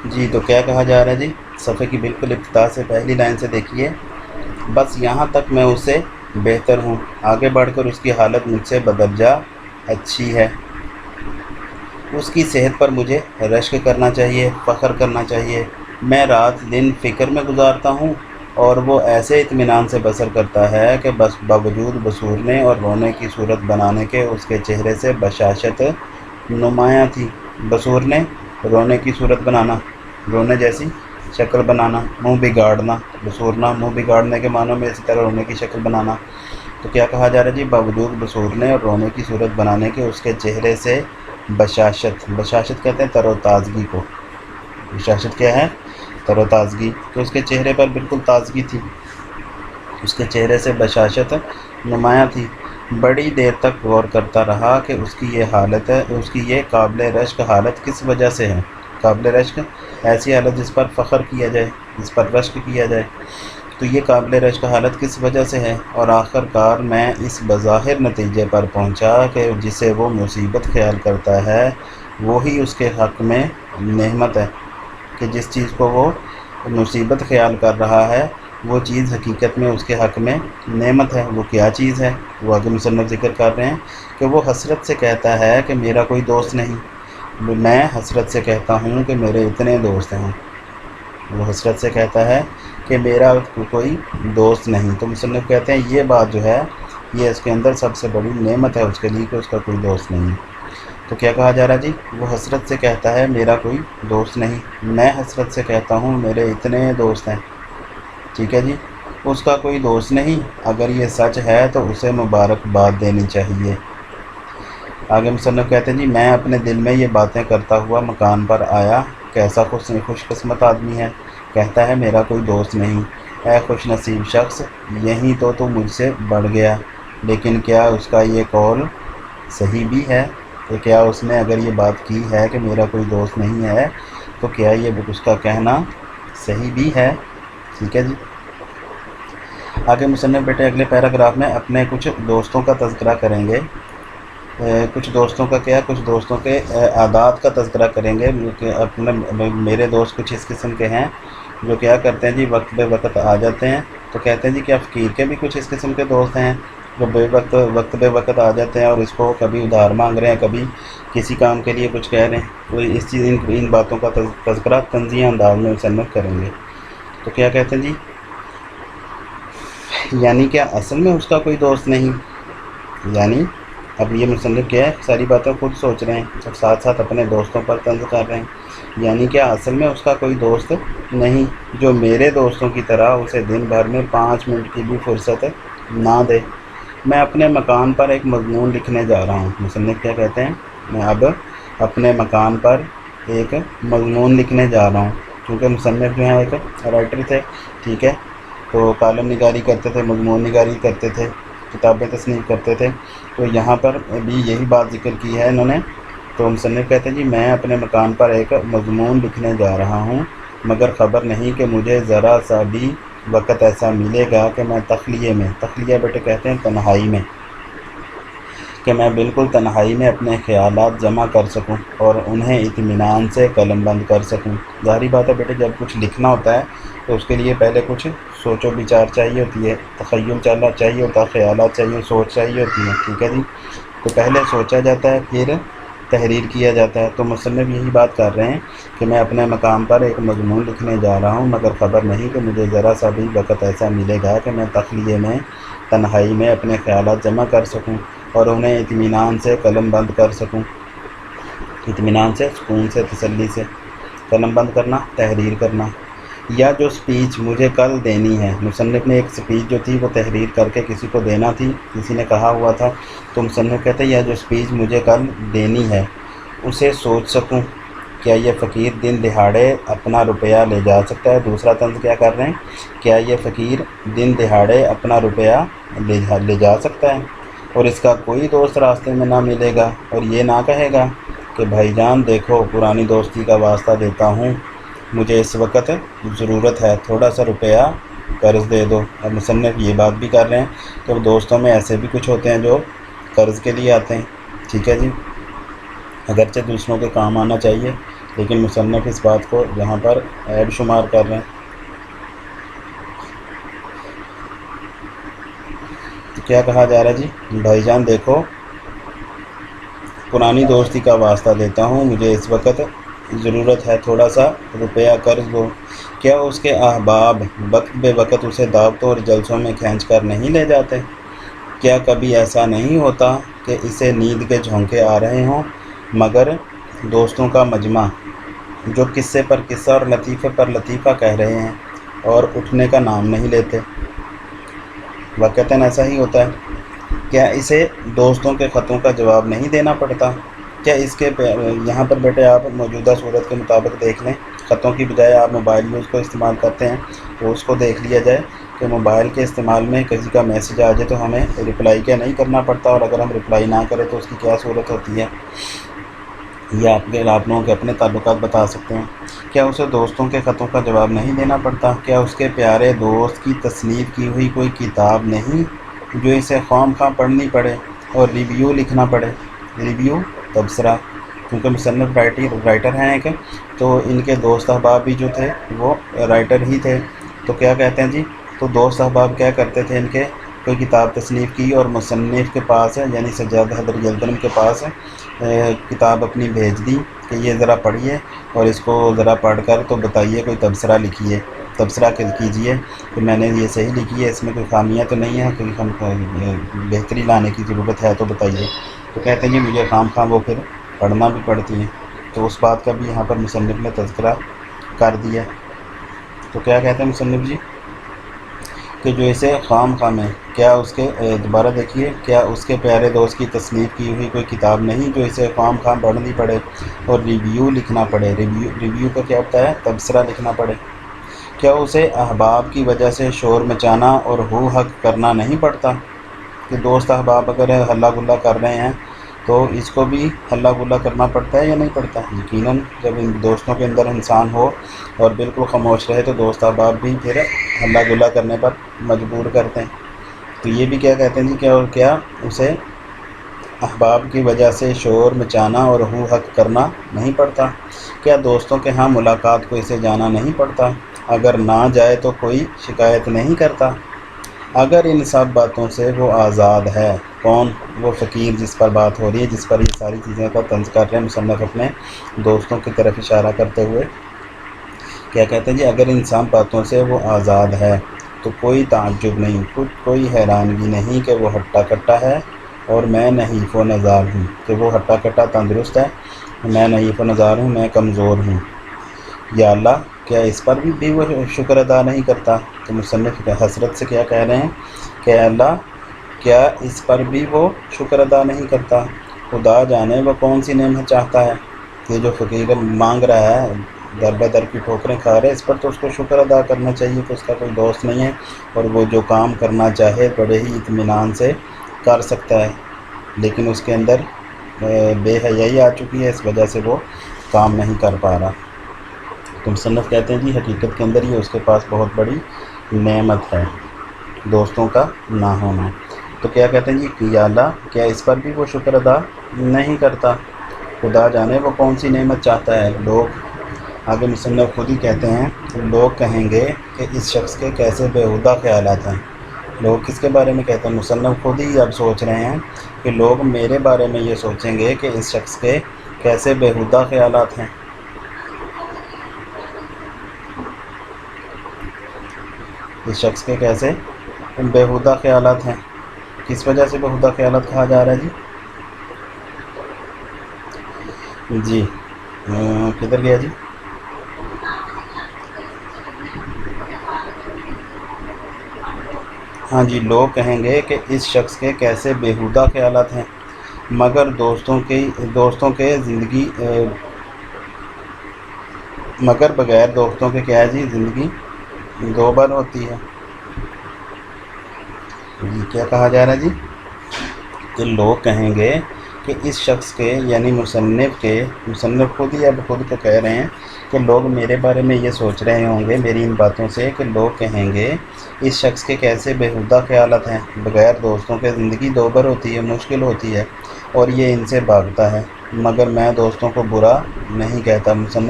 جی تو کیا کہا جا رہا ہے جی، صفحے کی بالکل ابتدا سے پہلی لائن سے دیکھیے، بس یہاں تک میں اسے بہتر ہوں، آگے بڑھ کر اس کی حالت مجھ سے بدرجہ اچھی ہے، اس کی صحت پر مجھے رشک کرنا چاہیے، فخر کرنا چاہیے، میں رات دن فکر میں گزارتا ہوں اور وہ ایسے اطمینان سے بسر کرتا ہے کہ بس باوجود بسورنے اور رونے کی صورت بنانے کے اس کے چہرے سے بشاشت نمایاں تھی۔ بسورنے، رونے کی صورت بنانا، رونے جیسی شکل بنانا، منہ بگاڑنا، بسورنا منہ بگاڑنے کے معنوں میں، اسی طرح رونے کی شکل بنانا۔ تو کیا کہا جا رہا ہے جی، باوجود بسورنے اور رونے کی صورت بنانے کے اس کے چہرے سے بشاشت، بشاشت کہتے ہیں تر و تازگی کو، بشاشت کیا ہے؟ تر و تازگی، تو اس کے چہرے پر بالکل تازگی تھی، اس کے چہرے سے بشاشت نمایاں تھی۔ بڑی دیر تک غور کرتا رہا کہ اس کی یہ حالت ہے، اس کی یہ قابل رشک حالت کس وجہ سے ہے۔ قابل رشک، ایسی حالت جس پر فخر کیا جائے، جس پر رشک کیا جائے، تو یہ قابل رشک حالت کس وجہ سے ہے؟ اور آخر کار میں اس بظاہر نتیجے پر پہنچا کہ جسے وہ مصیبت خیال کرتا ہے وہی اس کے حق میں نعمت ہے، کہ جس چیز کو وہ مصیبت خیال کر رہا ہے وہ چیز حقیقت میں اس کے حق میں نعمت ہے۔ وہ کیا چیز ہے؟ وہ آگے مصنف ذکر کر رہے ہیں کہ وہ حسرت سے کہتا ہے کہ میرا کوئی دوست نہیں، میں حسرت سے کہتا ہوں کہ میرے اتنے دوست ہیں، وہ حسرت سے کہتا ہے کہ میرا کوئی دوست نہیں۔ تو مصنف کہتے ہیں یہ بات جو ہے یہ اس کے اندر سب سے بڑی نعمت ہے اس کے لیے کہ اس کا کوئی دوست نہیں۔ تو کیا کہا جا رہا ہے جی، وہ حسرت سے کہتا ہے میرا کوئی دوست نہیں، میں حسرت سے کہتا ہوں میرے اتنے دوست ہیں، ٹھیک ہے جی، اس کا کوئی دوست نہیں۔ اگر یہ سچ ہے تو اسے مبارکباد دینی چاہیے۔ آگے مصنف کہتے ہیں جی، میں اپنے دل میں یہ باتیں کرتا ہوا مکان پر آیا، کیسا خوش قسمت آدمی ہے، کہتا ہے میرا کوئی دوست نہیں، اے خوش نصیب شخص، یہیں تو مجھ سے بڑھ گیا۔ لیکن کیا اس کا یہ قول صحیح بھی ہے؟ کہ کیا اس نے اگر یہ بات کی ہے کہ میرا کوئی دوست نہیں ہے تو کیا یہ اس کا کہنا صحیح بھی ہے؟ ٹھیک ہے جی، آگے مصنف بیٹے اگلے پیراگراف میں اپنے کچھ دوستوں کا تذکرہ کریں گے، کچھ دوستوں کا کیا، کچھ دوستوں کے عادات کا تذکرہ کریں گے کہ اپنے میرے دوست کچھ اس قسم کے ہیں جو کیا کرتے ہیں جی، وقت بے وقت آ جاتے ہیں۔ تو کہتے ہیں جی کیا فقیر کے بھی کچھ اس قسم کے دوست ہیں جو وقت بے وقت آ جاتے ہیں اور اس کو کبھی ادھار مانگ رہے ہیں، کبھی کسی کام کے لیے کچھ کہہ رہے ہیں، تو اس چیز ان باتوں کا تذکرہ طنزیہ انداز میں مصنف کریں گے۔ تو کیا کہتے ہیں جی، یعنی کیا اصل میں اس کا کوئی دوست نہیں، یعنی اب یہ مصنف کیا ہے، ساری باتیں خود سوچ رہے ہیں اور ساتھ ساتھ اپنے دوستوں پر طنز کر رہے ہیں۔ یعنی کیا اصل میں اس کا کوئی دوست نہیں جو میرے دوستوں کی طرح اسے دن بھر میں 5 منٹ کی بھی فرصت نہ دے۔ میں اپنے مکان پر ایک مضمون لکھنے جا رہا ہوں، مصنف کیا کہتے ہیں، میں اب اپنے مکان پر ایک مضمون لکھنے جا رہا ہوں، کیونکہ مصنف جو ہیں ایک رائٹر تھے، ٹھیک ہے، تو کالم نگاری کرتے تھے، مضمون نگاری کرتے تھے، کتابیں تصنیف کرتے تھے، تو یہاں پر بھی یہی بات ذکر کی ہے انہوں نے۔ تو مصنف کہتے ہیں جی، میں اپنے مکان پر ایک مضمون لکھنے جا رہا ہوں، مگر خبر نہیں کہ مجھے ذرا سا بھی وقت ایسا ملے گا کہ میں تخلیے میں، تخلیہ بیٹے کہتے ہیں تنہائی میں، کہ میں بالکل تنہائی میں اپنے خیالات جمع کر سکوں اور انہیں اطمینان سے قلم بند کر سکوں۔ ظاہری بات ہے بیٹے، جب کچھ لکھنا ہوتا ہے تو اس کے لیے پہلے کچھ سوچ و بچار چاہیے ہوتی ہے، تخیل چاہیے ہوتا ہے، خیالات چاہیے، سوچ چاہیے ہوتی ہے، ٹھیک ہے جی، تو پہلے سوچا جاتا ہے پھر تحریر کیا جاتا ہے۔ تو مصنف یہی بات کر رہے ہیں کہ میں اپنے مقام پر ایک مضمون لکھنے جا رہا ہوں، مگر خبر نہیں کہ مجھے ذرا سا بھی وقت ایسا ملے گا کہ میں تخلیے میں، تنہائی میں اپنے خیالات جمع کر سکوں اور انہیں اطمینان سے قلم بند کر سکوں۔ اطمینان سے، سکون سے، تسلی سے، قلم بند کرنا، تحریر کرنا۔ یا جو سپیچ مجھے کل دینی ہے، مصنف نے ایک سپیچ جو تھی وہ تحریر کر کے کسی کو دینا تھی، کسی نے کہا ہوا تھا، تو مصنف کہتے ہیں یا جو سپیچ مجھے کل دینی ہے اسے سوچ سکوں۔ کیا یہ فقیر دن دہاڑے اپنا روپیہ لے جا سکتا ہے؟ دوسرا طنز کیا کر رہے ہیں، کیا یہ فقیر دن دہاڑے اپنا روپیہ لے جا سکتا ہے اور اس کا کوئی دوست راستے میں نہ ملے گا اور یہ نہ کہے گا کہ بھائی جان دیکھو پرانی دوستی کا واسطہ دیتا ہوں، مجھے اس وقت ضرورت ہے، تھوڑا سا روپیہ قرض دے دو۔ اور مصنف یہ بات بھی کر رہے ہیں کہ دوستوں میں ایسے بھی کچھ ہوتے ہیں جو قرض کے لیے آتے ہیں، ٹھیک ہے جی، اگرچہ دوسروں کے کام آنا چاہیے، لیکن مصنف اس بات کو یہاں پر عیب شمار کر رہے ہیں۔ تو کیا کہا جا رہا ہے جی؟ بھائی جان دیکھو، پرانی دوستی کا واسطہ دیتا ہوں، مجھے اس وقت ضرورت ہے، تھوڑا سا روپیہ قرض دو۔ کیا اس کے احباب وقت بے وقت اسے دعوتوں اور جلسوں میں کھینچ کر نہیں لے جاتے؟ کیا کبھی ایسا نہیں ہوتا کہ اسے نیند کے جھونکے آ رہے ہوں، مگر دوستوں کا مجمع جو قصے پر قصہ اور لطیفے پر لطیفہ کہہ رہے ہیں اور اٹھنے کا نام نہیں لیتے؟ واقعتاً ایسا ہی ہوتا ہے۔ کیا اسے دوستوں کے خطوں کا جواب نہیں دینا پڑتا؟ کیا اس کے یہاں پر بیٹے آپ موجودہ صورت کے مطابق دیکھ لیں، خطوں کی بجائے آپ موبائل یوز کو استعمال کرتے ہیں، تو اس کو دیکھ لیا جائے کہ موبائل کے استعمال میں کسی کا میسیج آ جائے تو ہمیں رپلائی کیا نہیں کرنا پڑتا، اور اگر ہم رپلائی نہ کریں تو اس کی کیا صورت ہوتی ہے، یہ آپ لوگوں کے اپنے تعلقات بتا سکتے ہیں۔ کیا اسے دوستوں کے خطوں کا جواب نہیں دینا پڑتا؟ کیا اس کے پیارے دوست کی تصنیف کی ہوئی کوئی کتاب نہیں جو اسے خواہ مخواہ پڑھنی پڑے اور ریویو لکھنا پڑے؟ ریویو، تبصرہ، کیونکہ مصنف رائٹر ہیں ایک، تو ان کے دوست احباب بھی جو تھے وہ رائٹر ہی تھے، تو کیا کہتے ہیں جی، تو دوست احباب کیا کرتے تھے، ان کے کوئی کتاب تصنیف کی اور مصنف کے پاس ہے یعنی سجاد حیدر یلدرم کے پاس کتاب اپنی بھیج دی کہ یہ ذرا پڑھیے اور اس کو ذرا پڑھ کر تو بتائیے، کوئی تبصرہ لکھیے، تبصرہ کیجیے کہ میں نے یہ صحیح لکھی ہے، اس میں کوئی خامیاں تو نہیں ہے، کوئی بہتری لانے کی ضرورت ہے تو بتائیے۔ تو کہتے ہیں جی مجھے خام خواہ وہ پھر پڑھنا بھی پڑتی ہیں، تو اس بات کا بھی یہاں پر مصنف نے تذکرہ کر دیا۔ تو کیا کہتے ہیں مصنف جی کہ جو اسے خام خواہ میں، کیا اس کے دوبارہ دیکھیے، کیا اس کے پیارے دوست کی تصنیف کی ہوئی کوئی کتاب نہیں جو اسے خام خواہ پڑھنی پڑے اور ریویو لکھنا پڑے؟ ریویو کا کیا ہوتا ہے؟ تبصرہ لکھنا پڑے۔ کیا اسے احباب کی وجہ سے شور مچانا اور ہو حق کرنا نہیں پڑتا؟ کہ دوست احباب اگر ہلہ گلہ کر رہے ہیں تو اس کو بھی ہلہ گلہ کرنا پڑتا ہے یا نہیں پڑتا؟ یقیناً جب ان دوستوں کے اندر انسان ہو اور بالکل خاموش رہے تو دوست احباب بھی پھر ہلہ گلہ کرنے پر مجبور کرتے ہیں۔ تو یہ بھی کیا کہتے ہیں جی کیا اسے احباب کی وجہ سے شور مچانا اور ہو حق کرنا نہیں پڑتا؟ کیا دوستوں کے ہاں ملاقات کو اسے جانا نہیں پڑتا؟ اگر نہ جائے تو کوئی شکایت نہیں کرتا؟ اگر ان سب باتوں سے وہ آزاد ہے، کون؟ وہ فقیر جس پر بات ہو رہی ہے، جس پر یہ ساری چیزیں کا طنز کر رہے ہیں مصنف اپنے دوستوں کی طرف اشارہ کرتے ہوئے، کیا کہتے ہیں جی اگر ان سب باتوں سے وہ آزاد ہے تو کوئی تعجب نہیں، کوئی حیرانگی نہیں کہ وہ ہٹا کٹا ہے اور میں نحیف و نزار ہوں، کہ وہ ہٹا کٹا تندرست ہے، میں نحیف و نزار ہوں، میں کمزور ہوں۔ یا اللہ، کیا اس پر بھی وہ شکر ادا نہیں کرتا؟ تو مصنف حسرت سے کیا کہہ رہے ہیں کہ اللہ کیا اس پر بھی وہ شکر ادا نہیں کرتا؟ خدا جانے وہ کون سی نعمت چاہتا ہے، یہ جو فقیر مانگ رہا ہے، در بدر کی ٹھوکریں کھا رہے، اس پر تو اس کو شکر ادا کرنا چاہیے کہ اس کا کوئی دوست نہیں ہے اور وہ جو کام کرنا چاہے بڑے ہی اطمینان سے کر سکتا ہے، لیکن اس کے اندر بے حیائی آ چکی ہے، اس وجہ سے وہ کام نہیں کر پا رہا۔ تو مصنف کہتے ہیں جی حقیقت کے اندر یہ اس کے پاس بہت بڑی نعمت ہے، دوستوں کا نہ ہونا۔ تو کیا کہتے ہیں جی کہ یا اللہ کیا اس پر بھی وہ شکر ادا نہیں کرتا؟ خدا جانے وہ کون سی نعمت چاہتا ہے۔ لوگ، آگے مصنف خود ہی کہتے ہیں، لوگ کہیں گے کہ اس شخص کے کیسے بیہودہ خیالات ہیں۔ لوگ کس کے بارے میں کہتے ہیں؟ مصنف خود ہی اب سوچ رہے ہیں کہ لوگ میرے بارے میں یہ سوچیں گے کہ اس شخص کے کیسے بیہودہ خیالات ہیں۔ اس شخص کے کیسے بیہودہ خیالات ہیں۔ کس وجہ سے بیہودہ خیالات کہا جا رہا ہے جی؟ کدھر گیا جی؟ ہاں جی، لوگ کہیں گے کہ اس شخص کے کیسے بیہودہ خیالات ہیں، مگر دوستوں کے زندگی مگر بغیر دوستوں کے کیا ہے جی، زندگی دو بار ہوتی ہے۔ جی کیا کہا جا رہا ہے جی کہ لوگ کہیں گے کہ اس شخص کے یعنی مصنف خود ہی اب خود کو کہہ رہے ہیں کہ لوگ میرے بارے میں یہ سوچ رہے ہوں گے میری ان باتوں سے کہ لوگ کہیں گے اس شخص کے کیسے بیہودہ خیالات ہیں، بغیر دوستوں کے زندگی دو بر ہوتی ہے، مشکل ہوتی ہے اور یہ ان سے بھاگتا ہے، مگر میں دوستوں کو برا نہیں کہتا۔ مصنف